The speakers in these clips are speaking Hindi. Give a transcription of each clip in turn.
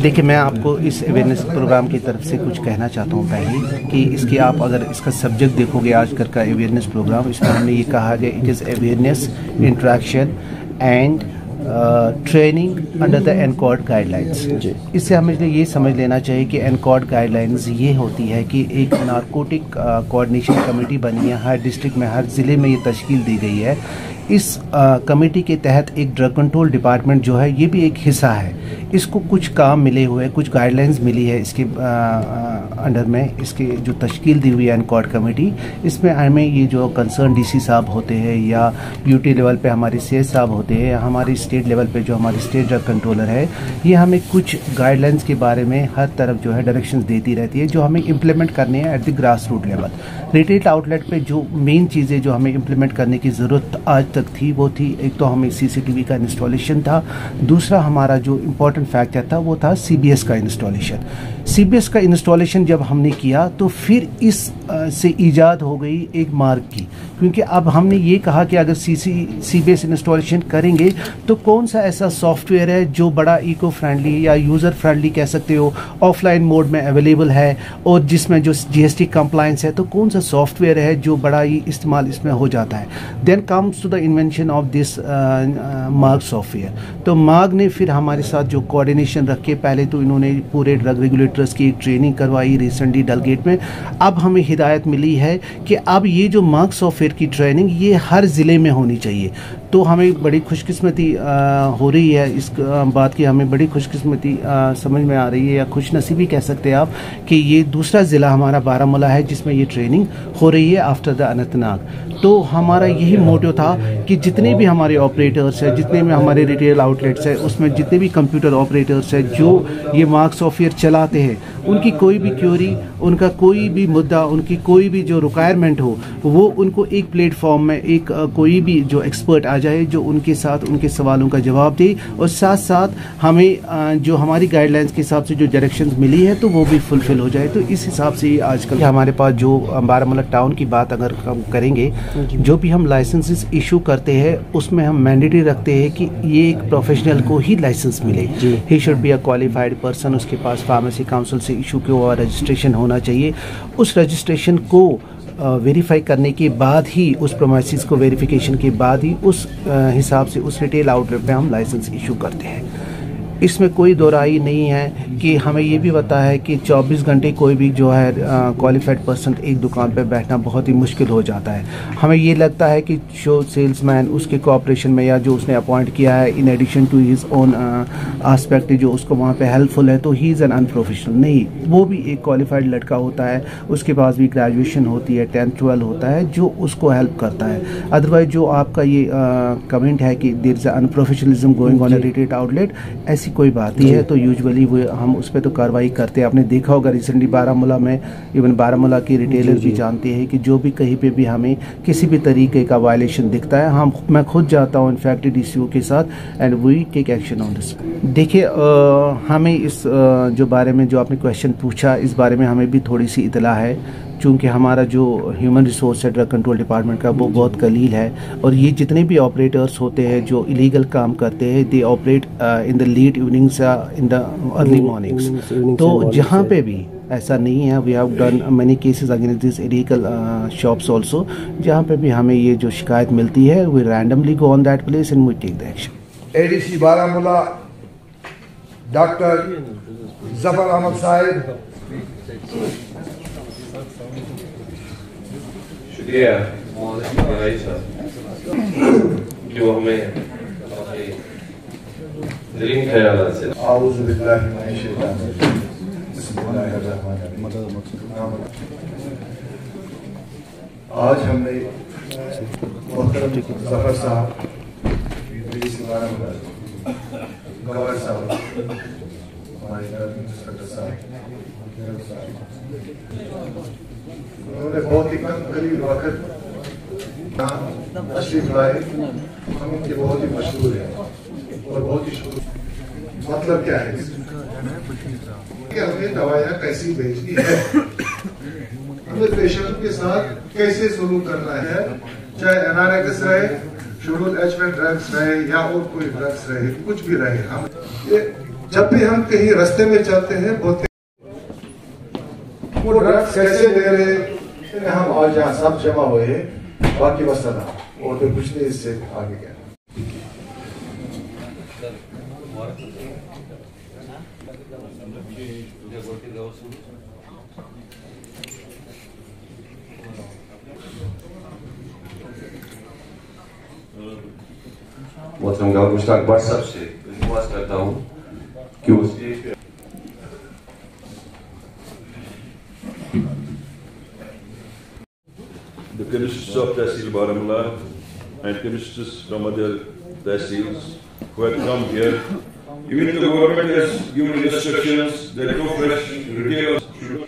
देखिए, मैं आपको इस अवेयरनेस प्रोग्राम की तरफ से कुछ कहना चाहता हूँ पहले कि इसकी आप अगर इसका सब्जेक्ट देखोगे आजकल का अवेयरनेस प्रोग्राम, इसमें हमने ये कहा कि it is awareness, interaction and training under the NCORD guidelines. इससे हमें ये समझ लेना चाहिए कि एनकॉर्ड गाइडलाइंस ये होती है कि एक नारकोटिक कोऑर्डिनेशन कमेटी बनी है, हर डिस्ट्रिक्ट में, हर ज़िले में ये तश्कील दी गई है। इस कमेटी के तहत एक ड्रग कंट्रोल डिपार्टमेंट जो है ये भी एक हिस्सा है। इसको कुछ काम मिले हुए, कुछ गाइडलाइंस मिली है इसके अंडर में, इसके जो तश्कील दी हुई है एनकॉर्ड कमेटी, इसमें हमें ये जो कंसर्न डीसी साहब होते हैं या यूटी लेवल पे हमारे सीएस साहब होते हैं या हमारी स्टेट लेवल पे जो हमारी स्टेट ड्रग कंट्रोलर है, ये हमें कुछ गाइडलाइंस के बारे में हर तरफ जो है डायरेक्शंस देती रहती है जो हमें इम्प्लीमेंट करने हैं at the grass root level. Retail outlet पे जो मेन चीज़ें जो हमें इम्प्लीमेंट करने की ज़रूरत आज तक थी वो थी, एक तो हमें सीसीटीवी का इंस्टॉलेशन था, दूसरा हमारा जो इम्पोर्टेंट फैक्टर था वो था सीबीएस का इंस्टॉलेशन। सीबीएस का इंस्टॉलेशन जब हमने किया तो फिर इस से ईजाद हो गई एक मार्ग की, क्योंकि अब हमने ये कहा कि अगर सीबीएस इंस्टॉलेशन करेंगे तो कौन सा ऐसा सॉफ्टवेयर है जो बड़ा इको फ्रेंडली या यूज़र फ्रेंडली कह सकते हो, ऑफलाइन मोड में अवेलेबल है और जिसमें जो जीएसटी कंप्लायंस है, तो कौन सा सॉफ्टवेयर है जो बड़ा ही इस्तेमाल इसमें हो जाता है। Then comes to the invention of this Marg software. तो मार्ग ने फिर हमारे साथ जो कोऑर्डिनेशन रखे, पहले तो इन्होंने पूरे ड्रग रेगुलेटर्स की एक ट्रेनिंग करवाई रिसेंटली डलगेट में। अब हमें हिदायत मिली है कि अब ये जो मार्ग सॉफ्टवेयर की ट्रेनिंग ये हर ज़िले में होनी चाहिए। तो हमें बड़ी खुशकिस्मती हो रही है इस बात की, हमें बड़ी खुशकिस्मती समझ में आ रही है या खुशनसीबी कह सकते हैं आप कि ये दूसरा ज़िला हमारा बारामूला है जिसमें ये ट्रेनिंग हो रही है आफ्टर द अनंतनाग। तो हमारा यही मोटिव था कि जितने भी हमारे ऑपरेटर्स हैं, जितने भी हमारे रिटेल आउटलेट्स हैं, उसमें जितने भी कंप्यूटर ऑपरेटर्स हैं जो ये मार्ग सॉफ्टवेयर चलाते हैं, उनकी कोई भी क्वेरी, उनका कोई भी मुद्दा, उनकी कोई भी जो रिक्वायरमेंट हो, वो उनको एक प्लेटफॉर्म में एक कोई भी जो एक्सपर्ट आ जाए जो उनके साथ उनके सवालों का जवाब दे और साथ साथ हमें जो हमारी गाइडलाइंस के हिसाब से जो डायरेक्शंस मिली है तो वो भी फुलफिल हो जाए। तो इस हिसाब से आजकल हमारे पास जो बारामूला टाउन की बात अगर हम करेंगे, जो भी हम लाइसेंसेस इशू करते हैं उसमें हम मैंडेटरी रखते हैं कि ये एक प्रोफेशनल को ही लाइसेंस मिले। He should be a qualified person, उसके पास फार्मेसी काउंसिल से इशू किया हुआ रजिस्ट्रेशन होना चाहिए। उस रजिस्ट्रेशन को वेरीफाई करने के बाद ही, उस प्रोमाइसिस को वेरिफिकेशन के बाद ही उस हिसाब से उस रिटेल आउटलेट पे हम लाइसेंस इशू करते हैं। इसमें कोई दो राय नहीं है कि हमें ये भी पता है कि 24 घंटे कोई भी जो है क्वालिफाइड पर्सन एक दुकान पे बैठना बहुत ही मुश्किल हो जाता है। हमें ये लगता है कि जो सेल्समैन उसके कोऑपरेशन में या जो उसने अपॉइंट किया है in addition to his own aspect जो उसको वहाँ पे हेल्पफुल है, तो ही इज़ एन अनप्रोफेशनल नहीं, वो भी एक क्वालिफाइड लड़का होता है, उसके पास भी ग्रेजुएशन होती है, 10th 12 होता है जो उसको हेल्प करता है। अदरवाइज जो आपका ये कमेंट है कि there is unprofessionalism going on a retail outlet, ऐसी कोई बात ही है। तो यूजुअली वो हम उस पर तो कार्रवाई करते हैं। आपने देखा होगा रिसेंटली बारामूला में, इवन बारामूला के रिटेलर भी जानते हैं कि जो भी कहीं पे भी हमें किसी भी तरीके का वायलेशन दिखता है, मैं खुद जाता हूँ इनफैक्ट डीसीओ के साथ and we take action on this. देखिए, हमें इस जो बारे में जो आपने क्वेश्चन पूछा, इस बारे में हमें भी थोड़ी सी इतला है, चूँकि हमारा जो ह्यूमन रिसोर्स है ड्रग कंट्रोल डिपार्टमेंट का वो बहुत कलील है और ये जितने भी ऑपरेटर्स होते हैं जो इलीगल काम करते हैं, they operate in the late evenings in the early mornings. तो जहाँ पे भी ऐसा नहीं है, we have done many cases against this illegal shops also, जहाँ पे भी हमें ये जो शिकायत मिलती है we randomly go on that place and we take the action. ADC Baramulla doctor Zafar Ahmad sahib, शुक्रिया जो हमें दिलीन ख्याल से आज हमने जफर साहब, गवर्नर साहब, हमारे इंस्पेक्टर साहब, उन्होंने बहुत ही कम करीब वक्त तशरीफ लाए। हम उनके बहुत ही मशहूर हैं और बहुत ही शुक्र। मतलब क्या है कि हमें दवाइयाँ कैसी भेजनी है, हमें पेशेंट के साथ कैसे सलूक करना है, चाहे एनआरएक्स रहे, शेड्यूल एच में ड्रग्स रहे या और कोई ड्रग्स रहे, कुछ भी रहे, हम ये जब भी हम कहीं रास्ते में चलते हैं बोलते वो ड्रग्स कैसे ले रहे, हम आज यहाँ सब जमा हुए, बाकी मसला और तो कुछ नहीं, इससे आगे क्या। मोहतरम गवर्नर मुश्ताक भट्ट साहब से रिक्वेस्ट करता हूँ कि वो स्टेज पे The commissioners of Tehsil Baramulla and commissioners from other Tehsils who have come here, even the government has given instructions that no fresh retailers should.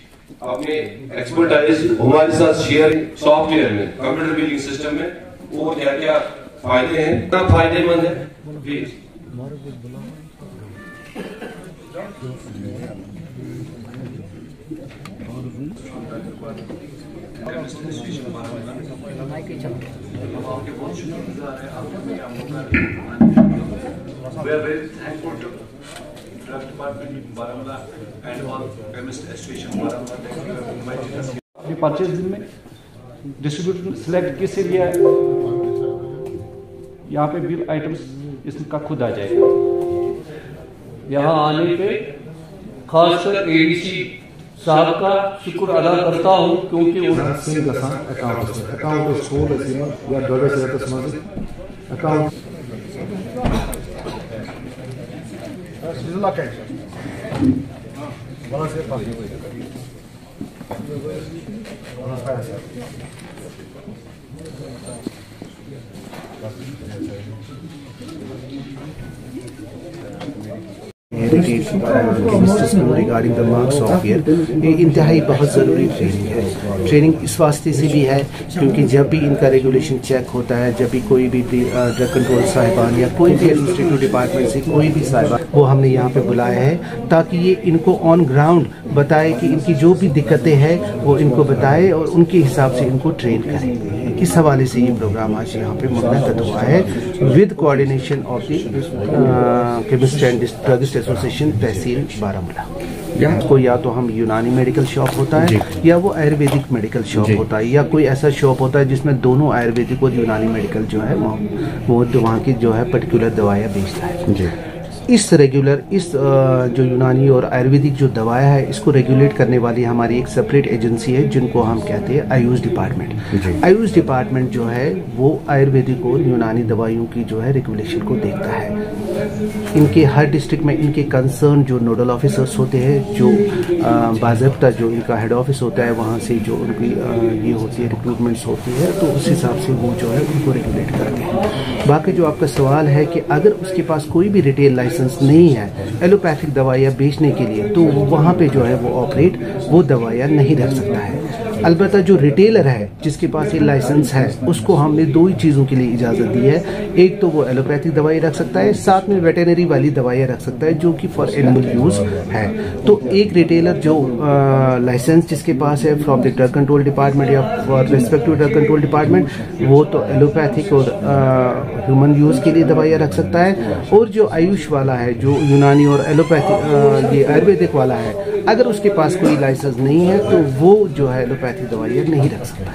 अपने एक्सपर्टाइज हमारे साथ शेयर सॉफ्टवेयर में, कंप्यूटर बिलिंग सिस्टम में, वो क्या क्या फायदे हैं, कितना फायदेमंद है, please. We are very thankful to Drug Department Baramulla and all Chemist Association Baramulla that you have invited us here. अपनी परचेज बिल में डिस्ट्रीब्यूटर सिलेक्ट किस एरिया है, यहाँ पे बिल आइटम्स इसका खुद आ जाएगा। यहाँ आने पे खासकर एडीसी साहब का शुक्र अदा करता हूँ, क्योंकि रिगार्डिंग द मार्क्स सॉफ्टवेयर, ये इंतहाई बहुत ज़रूरी ट्रेनिंग है। ट्रेनिंग इस वास्ते से भी है क्योंकि जब भी इनका रेगुलेशन चेक होता है, जब भी कोई भी ड्रग कंट्रोल साहिबान या कोई भी एडमिनिस्ट्रेटिव डिपार्टमेंट से कोई भी साहिबा, वो हमने यहाँ पे बुलाया है ताकि ये इनको ऑन ग्राउंड बताए कि इनकी जो भी दिक्कतें हैं वो इनको बताए और उनके हिसाब से इनको ट्रेन करें। इस हवाले से ये प्रोग्राम आज यहाँ पे मुनक़द हुआ है with coordination of the chemist and druggist association तहसील बारामूला। यहाँ को या तो हम यूनानी मेडिकल शॉप होता है या वो आयुर्वेदिक मेडिकल शॉप होता है, या कोई ऐसा शॉप होता है जिसमें दोनों आयुर्वेदिक और यूनानी मेडिकल जो है वो वहाँ की जो है पर्टिकुलर दवाइयाँ बेचता है। इस जो यूनानी और आयुर्वेदिक जो दवाएं है, इसको रेगुलेट करने वाली हमारी एक सेपरेट एजेंसी है जिनको हम कहते हैं आयुष डिपार्टमेंट। आयुष डिपार्टमेंट जो है वो आयुर्वेदिक और यूनानी दवाइयों की जो है रेगुलेशन को देखता है। इनके हर डिस्ट्रिक्ट में इनके कंसर्न जो नोडल ऑफिसर्स होते हैं, जो बाज़ाब्ता जो इनका हेड ऑफिस होता है, वहाँ से जो उनकी ये होती है रिक्रूटमेंट्स होती है, तो उस हिसाब से वो जो है उनको रेगुलेट करते हैं। बाकी जो आपका सवाल है कि अगर उसके पास कोई भी रिटेल लाइसेंस नहीं है एलोपैथिक दवाइयाँ बेचने के लिए, तो वहाँ पे जो है वो ऑपरेट वो दवाइयाँ नहीं रख सकता है। अलबत्ता जो रिटेलर है जिसके पास ये लाइसेंस है, उसको हमने दो ही चीज़ों के लिए इजाज़त दी है। एक तो वो एलोपैथिक दवाई रख सकता है, साथ में वेटेनरी वाली दवाइयाँ रख सकता है जो कि फॉर एनिमल यूज़ है। तो एक रिटेलर जो लाइसेंस जिसके पास है from the drug control department या for respective drug control department, वो तो एलोपैथिक और ह्यूमन यूज़ के लिए दवाइयाँ रख सकता है। और जो आयुष वाला है, जो यूनानी और एलोपैथिक ये आयुर्वेदिक वाला है, अगर उसके पास कोई लाइसेंस नहीं है तो वो जो है एलोपैथिक दवाइयाँ नहीं रख सकता है।